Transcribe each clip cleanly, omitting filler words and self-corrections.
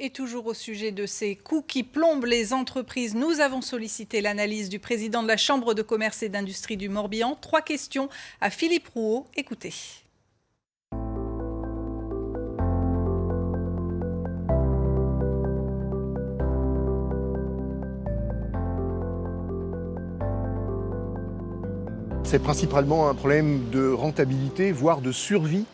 Et toujours au sujet de ces coûts qui plombent les entreprises, nous avons sollicité l'analyse du président de la Chambre de commerce et d'industrie du Morbihan. 3 questions à Philippe Rouault. Écoutez. C'est principalement un problème de rentabilité, voire de survie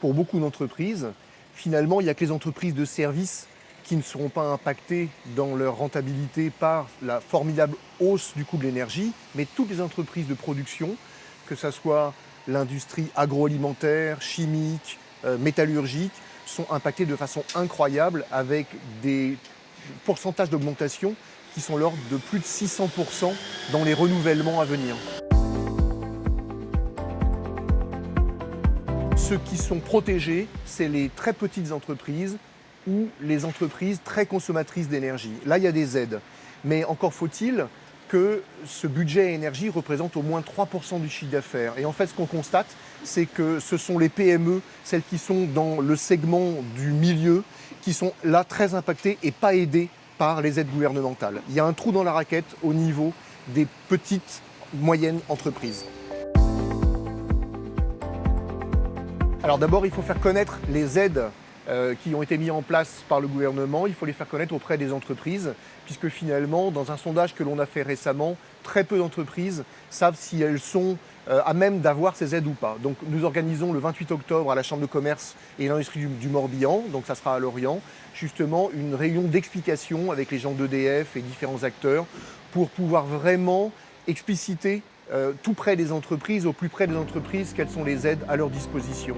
pour beaucoup d'entreprises. Finalement, il n'y a que les entreprises de services qui ne seront pas impactées dans leur rentabilité par la formidable hausse du coût de l'énergie, mais toutes les entreprises de production, que ce soit l'industrie agroalimentaire, chimique, métallurgique, sont impactées de façon incroyable avec des pourcentages d'augmentation qui sont l'ordre de plus de 600% dans les renouvellements à venir. Ceux qui sont protégés, c'est les très petites entreprises ou les entreprises très consommatrices d'énergie. Là, il y a des aides. Mais encore faut-il que ce budget énergie représente au moins 3% du chiffre d'affaires. Et en fait, ce qu'on constate, c'est que ce sont les PME, celles qui sont dans le segment du milieu, qui sont là très impactées et pas aidées par les aides gouvernementales. Il y a un trou dans la raquette au niveau des petites, moyennes entreprises. Alors d'abord, il faut faire connaître les aides qui ont été mises en place par le gouvernement. Il faut les faire connaître auprès des entreprises, puisque finalement, dans un sondage que l'on a fait récemment, très peu d'entreprises savent si elles sont à même d'avoir ces aides ou pas. Donc nous organisons le 28 octobre à la Chambre de commerce et l'industrie du Morbihan, donc ça sera à Lorient, justement une réunion d'explication avec les gens d'EDF et différents acteurs pour pouvoir vraiment expliciter tout près des entreprises, au plus près des entreprises, quelles sont les aides à leur disposition.